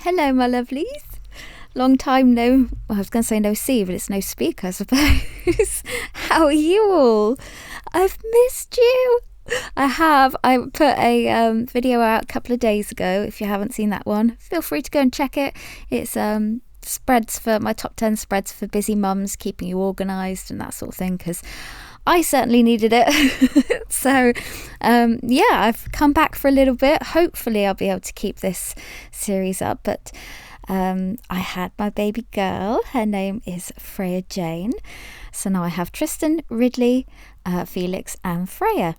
Hello, my lovelies. Long time no, well, I was going to say no see, but it's no speak, I suppose. How are you all? I've missed you. I have. I put a video out a couple of days ago. If you haven't seen that one, feel free to go and check it. It's spreads for my top 10 spreads for busy mums, keeping you organised and that sort of thing, because I certainly needed it. So yeah, I've come back for a little bit. Hopefully I'll be able to keep this series up, but I had my baby girl. Her name is Freya Jane. So now I have Tristan, Ridley, Felix and Freya.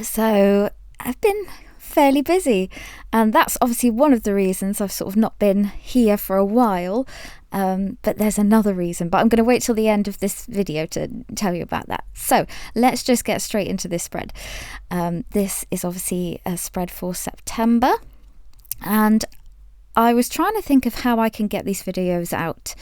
So I've been fairly busy, and that's obviously one of the reasons I've sort of not been here for a while, but there's another reason, but I'm going to wait till the end of this video to tell you about that. So let's just get straight into this spread. This is obviously a spread for September, and I was trying to think of how I can get these videos out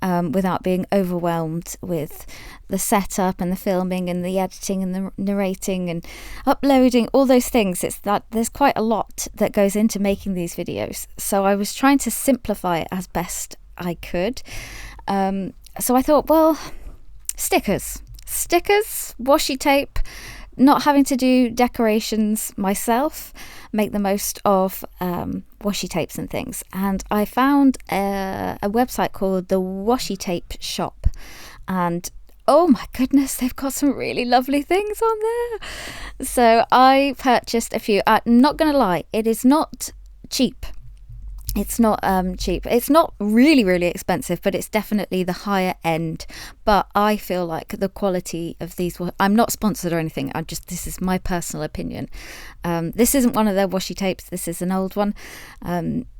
without being overwhelmed with the setup and the filming and the editing and the narrating and uploading, all those things. It's that there's quite a lot that goes into making these videos. So I was trying to simplify it as best I could. So I thought, well, stickers, washi tape, not having to do decorations myself, make the most of washi tapes and things. And I found a website called the Washi Tape Shop, and oh my goodness, they've got some really lovely things on there. So I purchased a few. I'm not gonna lie, it is not cheap. It's not cheap. It's not really expensive, but it's definitely the higher end. But I feel like the quality of these, I'm not sponsored or anything, this is my personal opinion. This isn't one of their washi tapes, this is an old one.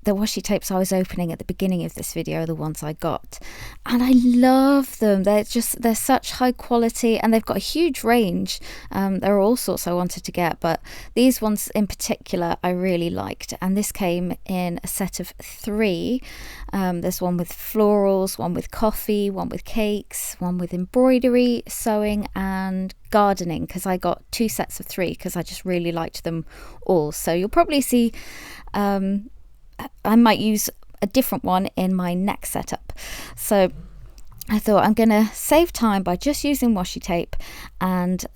The washi tapes I was opening at the beginning of this video are the ones I got, and I love them. They're such high quality, and they've got a huge range. There are all sorts I wanted to get, but these ones in particular I really liked, and this came in a set of 3. There's one with florals, one with coffee, one with cakes, one with embroidery, sewing and gardening, because I got 2 sets of 3 because I just really liked them all. So you'll probably see I might use a different one in my next setup. So I thought I'm gonna save time by just using washi tape, and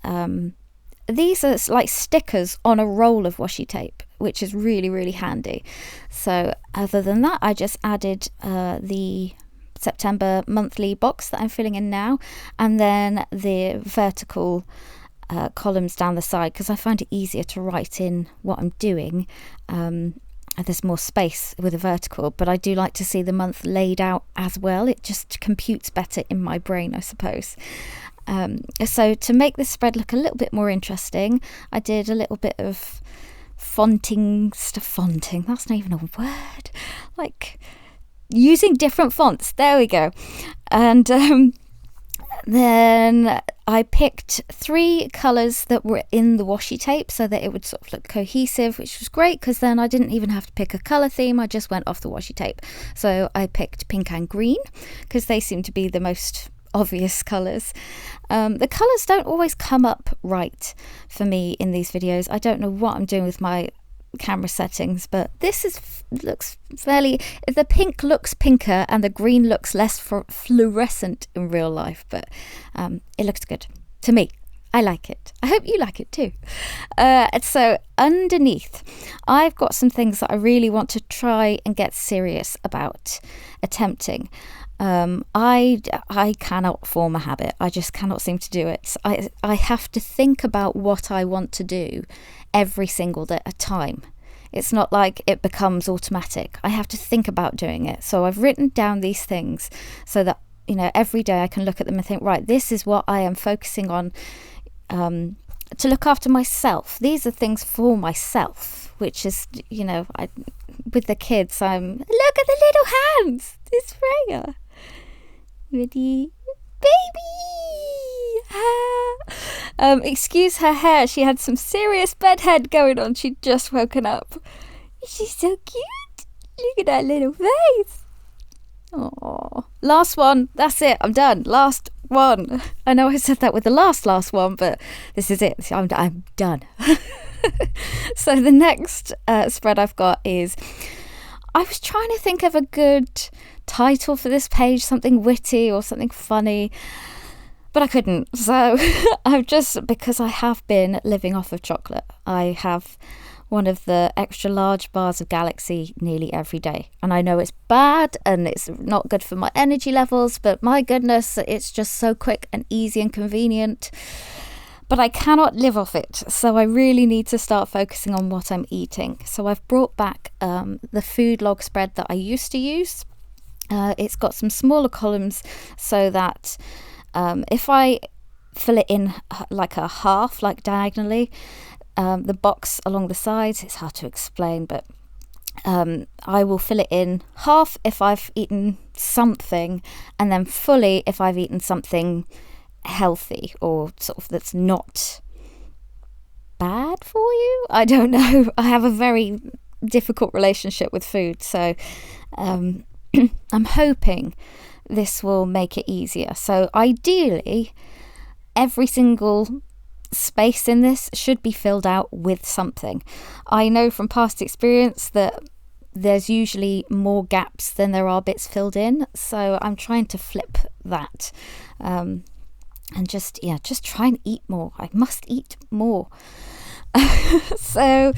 these are like stickers on a roll of washi tape, which is really handy. So other than that, I just added the September monthly box that I'm filling in now, and then the vertical columns down the side, because I find it easier to write in what I'm doing. There's more space with a vertical, but I do like to see the month laid out as well. It just computes better in my brain, I suppose. So to make this spread look a little bit more interesting, I did a little bit of fonting, that's not even a word, like using different fonts, there we go. And then I picked 3 colours that were in the washi tape so that it would sort of look cohesive, which was great, because then I didn't even have to pick a colour theme. I just went off the washi tape. So I picked pink and green because they seem to be the most obvious colours. The colours don't always come up right for me in these videos. I don't know what I'm doing with my camera settings, but this looks fairly, the pink looks pinker and the green looks less fluorescent in real life, but it looks good to me. I like it. I hope you like it too. So underneath I've got some things that I really want to try and get serious about attempting. I cannot form a habit. I just cannot seem to do it. I have to think about what I want to do every single day at a time. It's not like it becomes automatic. I have to think about doing it. So I've written down these things so that, you know, every day I can look at them and think, right, this is what I am focusing on to look after myself. These are things for myself, which is, you know, with the kids, look at the little hands. It's Freya. Ready? Baby! Excuse her hair. She had some serious bedhead going on. She'd just woken up. She's so cute. Look at that little face. Oh, last one. That's it. I'm done. Last one. I know I said that with the last one, but this is it. I'm done. So the next spread I've got is I was trying to think of a good title for this page, something witty or something funny, but I couldn't. So because I have been living off of chocolate, I have one of the extra large bars of Galaxy nearly every day. And I know it's bad and it's not good for my energy levels, but my goodness, it's just so quick and easy and convenient. But I cannot live off it, so I really need to start focusing on what I'm eating. So I've brought back the food log spread that I used to use. It's got some smaller columns so that if I fill it in like a half, like diagonally, the box along the sides, it's hard to explain, but I will fill it in half if I've eaten something, and then fully if I've eaten something healthy or sort of that's not bad for you. I don't know. I have a very difficult relationship with food, so I'm hoping this will make it easier. So ideally, every single space in this should be filled out with something. I know from past experience that there's usually more gaps than there are bits filled in, so I'm trying to flip that. And just try and eat more. I must eat more. So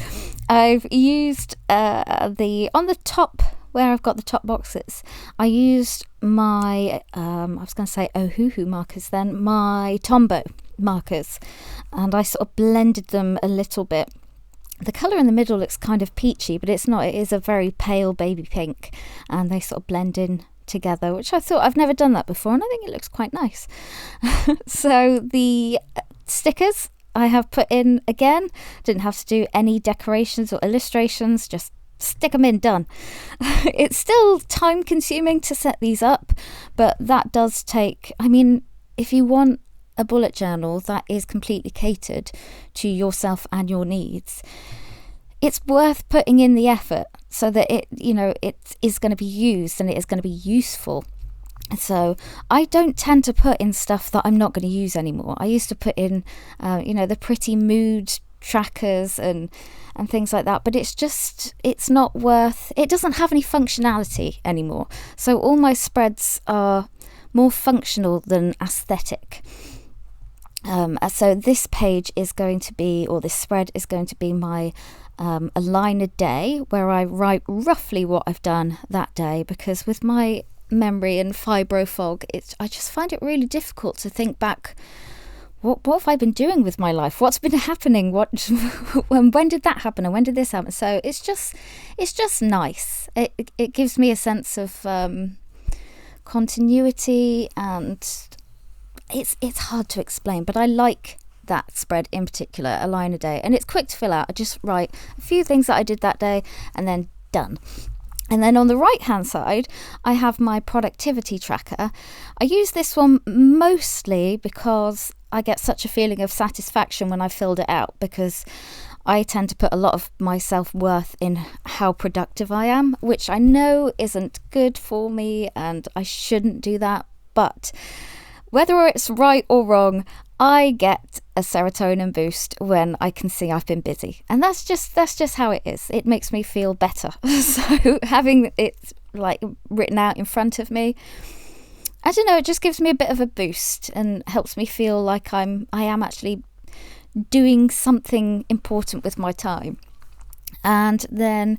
I've used on the top where I've got the top boxes, I used my I was going to say Ohuhu markers then, my Tombow markers, and I sort of blended them a little bit. The colour in the middle looks kind of peachy, but it's not. It is a very pale baby pink, and they sort of blend in together, which I thought, I've never done that before, and I think it looks quite nice. So the stickers I have put in again, didn't have to do any decorations or illustrations, just stick them in, done. It's still time consuming to set these up, but that does take, I mean, if you want a bullet journal that is completely catered to yourself and your needs, it's worth putting in the effort so that it is going to be used and it is going to be useful. So I don't tend to put in stuff that I'm not going to use anymore. I used to put in, the pretty mood trackers and things like that, but it's not worth, it doesn't have any functionality anymore. So all my spreads are more functional than aesthetic. So this page is going to be, or this spread is going to be my a line a day, where I write roughly what I've done that day, because with my memory and fibro fog, I just find it really difficult to think back, what have I been doing with my life, what's been happening, when did that happen and when did this happen. So it's just nice. It gives me a sense of continuity, and it's hard to explain, but I like that spread in particular, a line a day, and it's quick to fill out. I just write a few things that I did that day and then done. And then on the right hand side, I have my productivity tracker. I use this one mostly because I get such a feeling of satisfaction when I filled it out, because I tend to put a lot of my self-worth in how productive I am, which I know isn't good for me and I shouldn't do that, but whether it's right or wrong, I get a serotonin boost when I can see I've been busy, and that's just how it is. It makes me feel better. So having it like written out in front of me, I don't know, it just gives me a bit of a boost and helps me feel like I am actually doing something important with my time. And then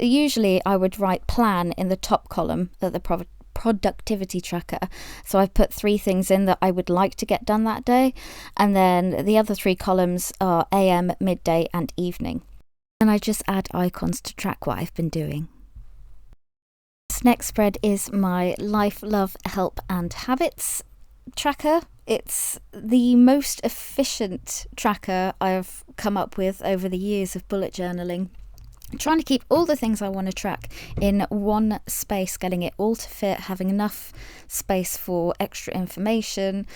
usually I would write plan in the top column at the productivity tracker, so I've put 3 things in that I would like to get done that day, and then the other 3 columns are AM, midday and evening, and I just add icons to track what I've been doing. This next spread is my life, love, help and habits tracker. It's the most efficient tracker I've come up with over the years of bullet journaling. I'm trying to keep all the things I want to track in one space, getting it all to fit, having enough space for extra information.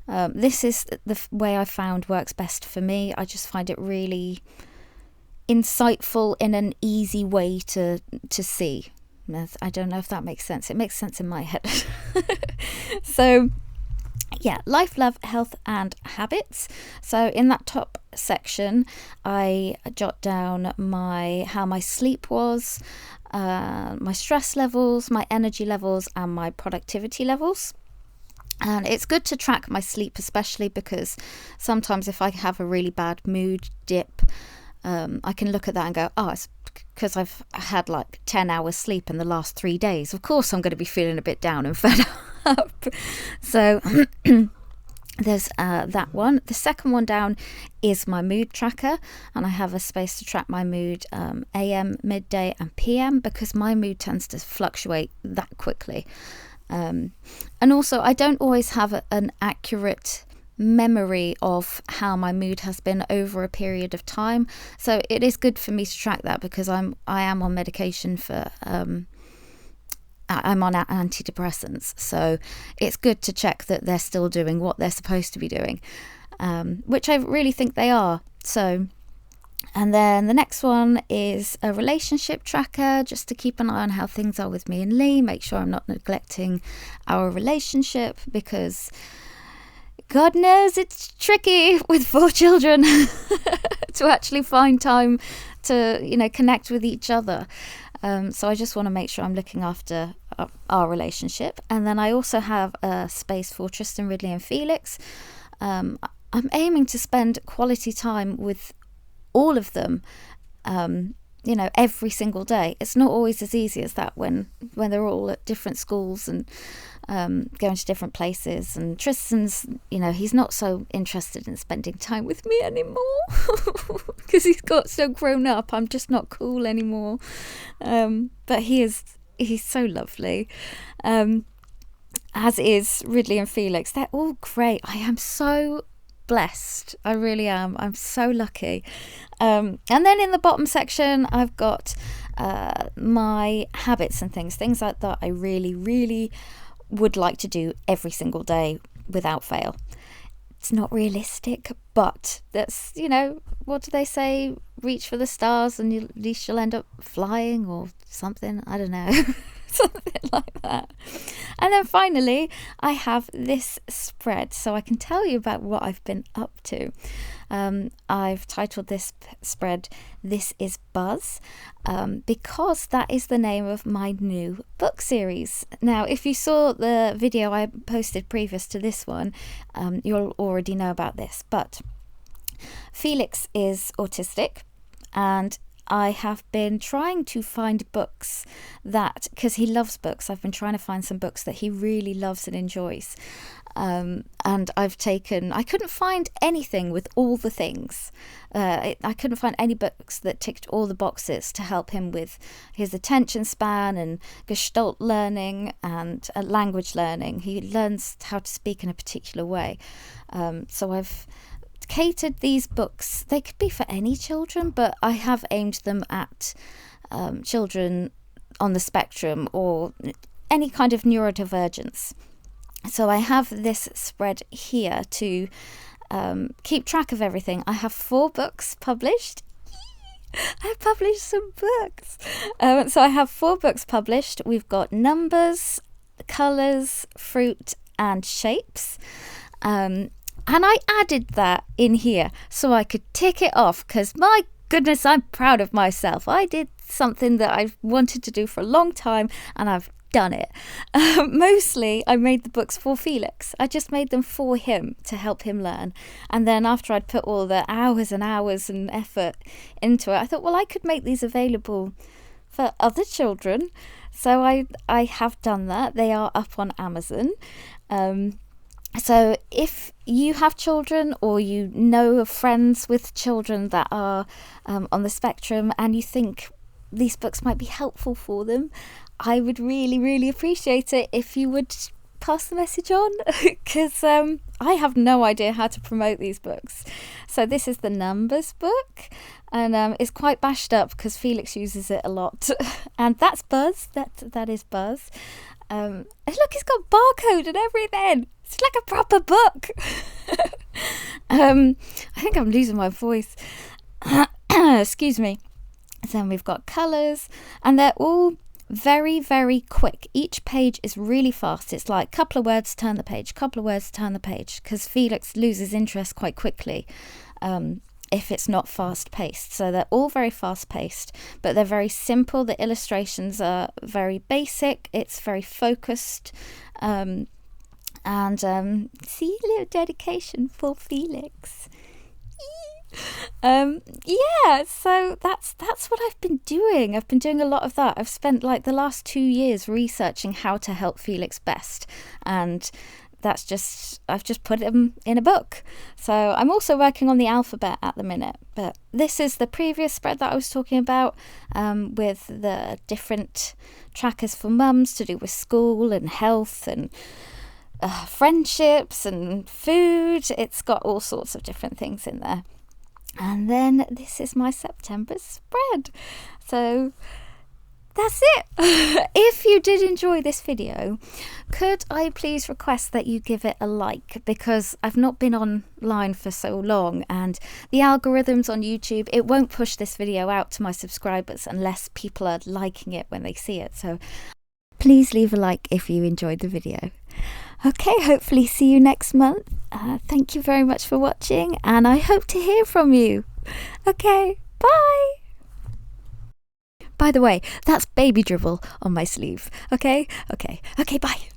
This is the way I found works best for me. I just find it really insightful in an easy way to see. I don't know if that makes sense. It makes sense in my head. So yeah, life, love, health and habits. So in that top section, I jot down how my sleep was, my stress levels, my energy levels, and my productivity levels. And it's good to track my sleep, especially because sometimes if I have a really bad mood dip, I can look at that and go, oh, it's because I've had like 10 hours sleep in the last 3 days. Of course, I'm going to be feeling a bit down and fed up. So there's that one. The second one down is my mood tracker, and I have a space to track my mood AM, midday and PM, because my mood tends to fluctuate that quickly. And also I don't always have an accurate memory of how my mood has been over a period of time, so it is good for me to track that, because I am on medication for I'm on antidepressants, so it's good to check that they're still doing what they're supposed to be doing, which I really think they are. So, and then the next one is a relationship tracker, just to keep an eye on how things are with me and Lee, make sure I'm not neglecting our relationship, because God knows it's tricky with 4 children to actually find time to, connect with each other. So I just want to make sure I'm looking after our relationship. And then I also have a space for Tristan, Ridley and Felix. I'm aiming to spend quality time with all of them, every single day. It's not always as easy as that when they're all at different schools and going to different places. And Tristan's, he's not so interested in spending time with me anymore because he's got so grown up. I'm just not cool anymore. But he's so lovely. As is Ridley and Felix. They're all great. I am so blessed. I really am. I'm so lucky. And then in the bottom section, I've got my habits and things like that I really, really would like to do every single day without fail. It's not realistic, but that's, what do they say? Reach for the stars and at least you'll end up flying or something. I don't know. Something like that. And then finally, I have this spread so I can tell you about what I've been up to. I've titled this spread, This is Buzz, because that is the name of my new book series. Now, if you saw the video I posted previous to this one, you'll already know about this. But Felix is autistic, and I have been trying to find books that, because he loves books, I've been trying to find some books that he really loves and enjoys. And I couldn't find anything with all the things. I couldn't find any books that ticked all the boxes to help him with his attention span and Gestalt learning and language learning. He learns how to speak in a particular way. So I've catered these books. They could be for any children, but I have aimed them at children on the spectrum or any kind of neurodivergence. So I have this spread here to keep track of everything. I have 4 books published. I published some books. So I have 4 books published. We've got numbers, colours, fruit and shapes. And I added that in here so I could tick it off, because my goodness, I'm proud of myself. I did something that I've wanted to do for a long time and I've done it. Mostly I made the books for Felix. I just made them for him to help him learn. And then after I'd put all the hours and hours and effort into it, I thought, well, I could make these available for other children. So I have done that. They are up on Amazon. So if you have children or you know of friends with children that are on the spectrum and you think these books might be helpful for them, I would really, really appreciate it if you would pass the message on, because I have no idea how to promote these books. So this is the numbers book, and it's quite bashed up because Felix uses it a lot. And that's Buzz. That is Buzz. And look, it's got barcode and everything. It's like a proper book. I think I'm losing my voice. Excuse me. Then we've got colours, and they're all very, very quick. Each page is really fast. It's like couple of words, turn the page, couple of words, turn the page, because Felix loses interest quite quickly. if it's not fast paced. So they're all very fast paced, but they're very simple. The illustrations are very basic. It's very focused. See, little dedication for Felix. Yeah, so that's what I've been doing. I've been doing a lot of that. I've spent like the last 2 years researching how to help Felix best, and I've just put him in a book. So I'm also working on the alphabet at the minute, but this is the previous spread that I was talking about, with the different trackers for mums to do with school and health and friendships and food. It's got all sorts of different things in there. And then this is my September spread. So that's it. If you did enjoy this video, could I please request that you give it a like, because I've not been online for so long, and the algorithms on YouTube, it won't push this video out to my subscribers unless people are liking it when they see it. So please leave a like if you enjoyed the video. Okay, hopefully see you next month. Thank you very much for watching, and I hope to hear from you. Okay, bye. By the way, that's baby dribble on my sleeve. Okay, bye.